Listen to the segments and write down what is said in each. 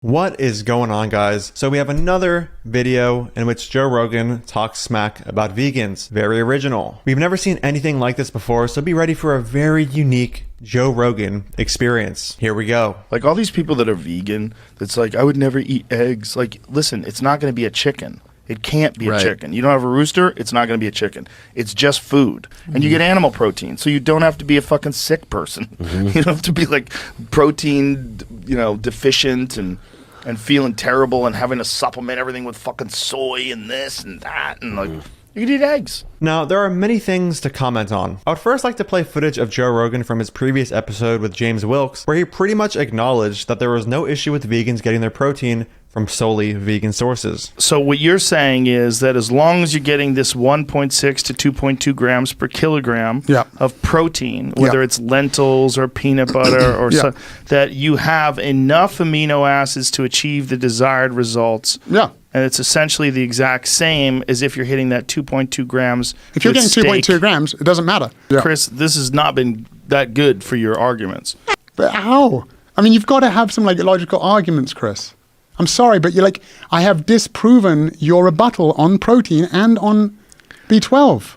What is going on, guys? So we have another video in which Joe Rogan talks smack about vegans. Very original. We've never seen anything like this before, so be ready for a very unique Joe Rogan experience. Here we go. Like all these people that are vegan, that's like, I would never eat eggs. Like, listen, it's not going to be a chicken. It can't be a chicken. You don't have a rooster, it's not going to be a chicken. It's just food. And you get animal protein, so you don't have to be a fucking sick person. You don't have to be like protein, deficient and feeling terrible and having to supplement everything with fucking soy and this and that. And like, you can eat eggs. Now, there are many things to comment on. I would first like to play footage of Joe Rogan from his previous episode with James Wilkes, where he pretty much acknowledged that there was no issue with vegans getting their protein from solely vegan sources. So what you're saying is that as long as you're getting this 1.6 to 2.2 grams per kilogram of protein, whether it's lentils or peanut butter or that you have enough amino acids to achieve the desired results. Yeah. And it's essentially the exact same as if you're hitting that 2.2 grams. If you're getting 2.2 grams, it doesn't matter. Yeah. Chris, this has not been that good for your arguments. But how? I mean, you've got to have some logical arguments, Chris. I'm sorry, but I have disproven your rebuttal on protein and on B12.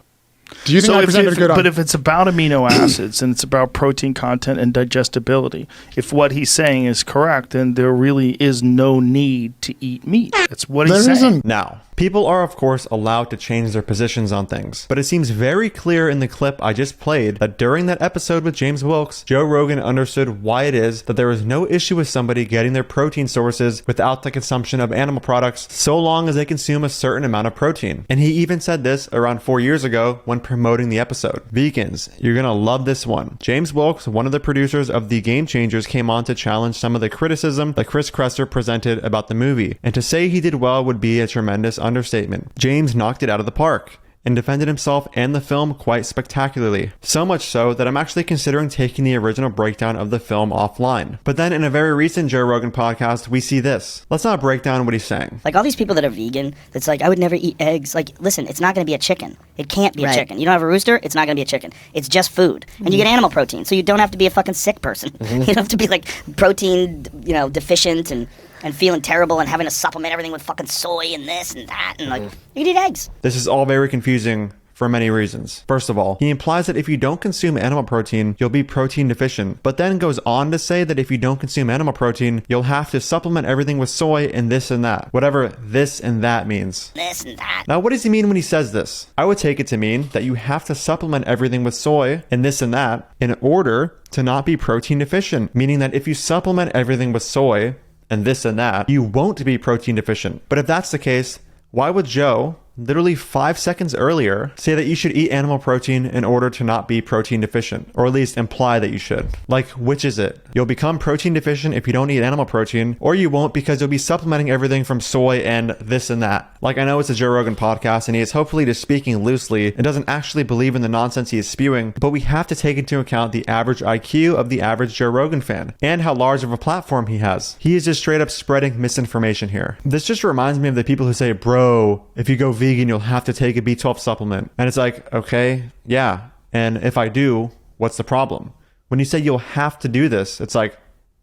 Do you think I presented a good argument? But if it's about amino acids and it's about protein content and digestibility, if what he's saying is correct, then there really is no need to eat meat. That's what he's saying. Isn't. Now, people are of course allowed to change their positions on things, but it seems very clear in the clip I just played that during that episode with James Wilkes, Joe Rogan understood why it is that there is no issue with somebody getting their protein sources without the consumption of animal products so long as they consume a certain amount of protein. And he even said this around 4 years ago when promoting the episode. Vegans, you're gonna love this one. James Wilkes, one of the producers of The Game Changers, came on to challenge some of the criticism that Chris Kresser presented about the movie, and to say he did well would be a tremendous understatement. James knocked it out of the park and defended himself and the film quite spectacularly. So much so that I'm actually considering taking the original breakdown of the film offline. But then in a very recent Joe Rogan podcast, we see this. Let's not break down what he's saying. Like all these people that are vegan, that's like, I would never eat eggs. Like, listen, it's not going to be a chicken. It can't be a chicken. You don't have a rooster, it's not going to be a chicken. It's just food. And you get animal protein, so you don't have to be a fucking sick person. You don't have to be like protein, deficient and feeling terrible and having to supplement everything with fucking soy and this and that, and you can eat eggs. This is all very confusing for many reasons. First of all, he implies that if you don't consume animal protein, you'll be protein deficient, but then goes on to say that if you don't consume animal protein, you'll have to supplement everything with soy and this and that. Whatever this and that means. This and that. Now, what does he mean when he says this? I would take it to mean that you have to supplement everything with soy and this and that in order to not be protein deficient, meaning that if you supplement everything with soy and this and that, you won't be protein deficient. But if that's the case, why would Joe, literally 5 seconds earlier, say that you should eat animal protein in order to not be protein deficient? Or at least imply that you should. Like, which is it? You'll become protein deficient if you don't eat animal protein, or you won't because you'll be supplementing everything from soy and this and that. Like, I know it's a Joe Rogan podcast and he is hopefully just speaking loosely and doesn't actually believe in the nonsense he is spewing, but we have to take into account the average IQ of the average Joe Rogan fan and how large of a platform he has. He is just straight up spreading misinformation here. This just reminds me of the people who say, bro, if you go vegan, you'll have to take a B12 supplement. And it's like, okay, yeah. And if I do, what's the problem? When you say you'll have to do this, it's like,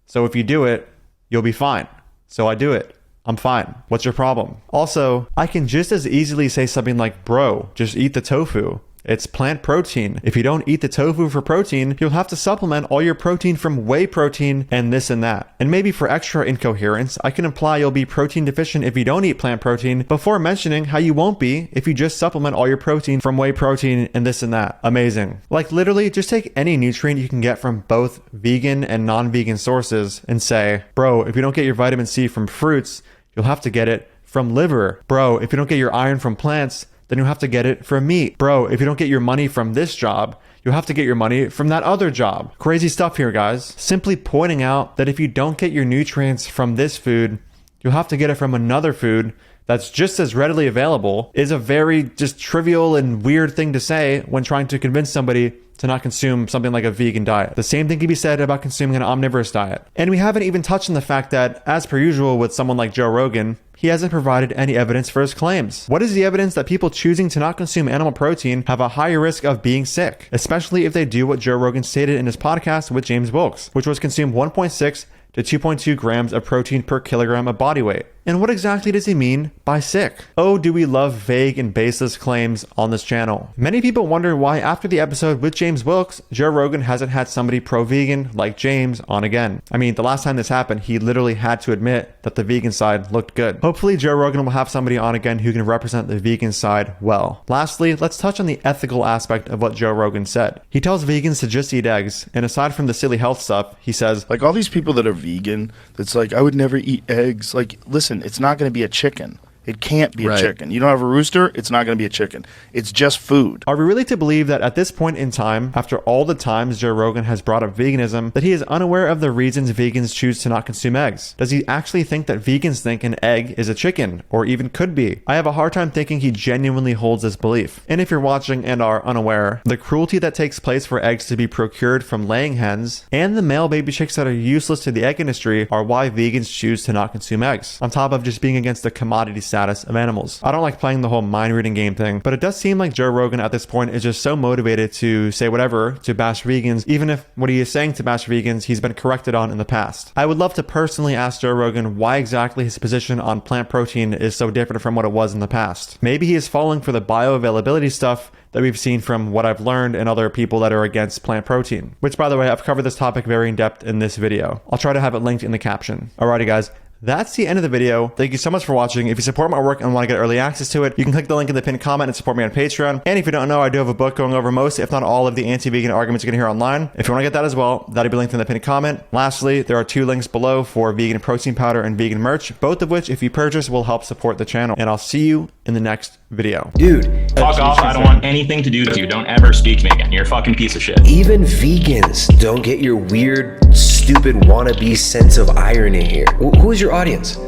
so if you do it, you'll be fine. So I do it. I'm fine. What's your problem? Also, I can just as easily say something like, bro, just eat the tofu. It's plant protein. If you don't eat the tofu for protein, you'll have to supplement all your protein from whey protein and this and that. And maybe for extra incoherence, I can imply you'll be protein deficient if you don't eat plant protein before mentioning how you won't be if you just supplement all your protein from whey protein and this and that. Amazing. Like literally just take any nutrient you can get from both vegan and non-vegan sources and say, bro, if you don't get your vitamin C from fruits, you'll have to get it from liver. Bro, if you don't get your iron from plants, then you'll have to get it from meat. Bro, if you don't get your money from this job, you'll have to get your money from that other job. Crazy stuff here, guys. Simply pointing out that if you don't get your nutrients from this food, you'll have to get it from another food that's just as readily available is a very just trivial and weird thing to say when trying to convince somebody to not consume something like a vegan diet. The same thing can be said about consuming an omnivorous diet. And we haven't even touched on the fact that, as per usual with someone like Joe Rogan, he hasn't provided any evidence for his claims. What is the evidence that people choosing to not consume animal protein have a higher risk of being sick, especially if they do what Joe Rogan stated in his podcast with James Wilkes, which was consume 1.6 to 2.2 grams of protein per kilogram of body weight. And what exactly does he mean by sick? Oh, do we love vague and baseless claims on this channel? Many people wonder why after the episode with James Wilkes, Joe Rogan hasn't had somebody pro-vegan like James on again. I mean, the last time this happened, he literally had to admit that the vegan side looked good. Hopefully, Joe Rogan will have somebody on again who can represent the vegan side well. Lastly, let's touch on the ethical aspect of what Joe Rogan said. He tells vegans to just eat eggs, and aside from the silly health stuff, he says, like all these people that are vegan, that's like, I would never eat eggs. Like, listen, it's not going to be a chicken. It can't be a chicken. You don't have a rooster, it's not going to be a chicken. It's just food. Are we really to believe that at this point in time, after all the times Joe Rogan has brought up veganism, that he is unaware of the reasons vegans choose to not consume eggs? Does he actually think that vegans think an egg is a chicken, or even could be? I have a hard time thinking he genuinely holds this belief. And if you're watching and are unaware, the cruelty that takes place for eggs to be procured from laying hens, and the male baby chicks that are useless to the egg industry are why vegans choose to not consume eggs, on top of just being against the commodity status of animals. I don't like playing the whole mind reading game thing, but it does seem like Joe Rogan at this point is just so motivated to say whatever to bash vegans, even if what he is saying to bash vegans he's been corrected on in the past. I would love to personally ask Joe Rogan why exactly his position on plant protein is so different from what it was in the past. Maybe he is falling for the bioavailability stuff that we've seen from what I've learned and other people that are against plant protein, which, by the way, I've covered this topic very in depth in this video. I'll try to have it linked in the caption. Alrighty guys, that's the end of the video. Thank you so much for watching. If you support my work and want to get early access to it, you can click the link in the pinned comment and support me on Patreon. And if you don't know, I do have a book going over most, if not all, of the anti-vegan arguments you can hear online. If you want to get that as well, that'll be linked in the pinned comment. Lastly, there are 2 links below for vegan protein powder and vegan merch, both of which, if you purchase, will help support the channel. And I'll see you in the next video. Dude, Fuck off, I don't want anything to do with you. Don't ever speak to me again. You're a fucking piece of shit. even vegans don't get your weird, stupid wannabe sense of irony here. Who is your audience?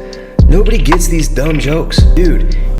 Nobody gets these dumb jokes. Dude,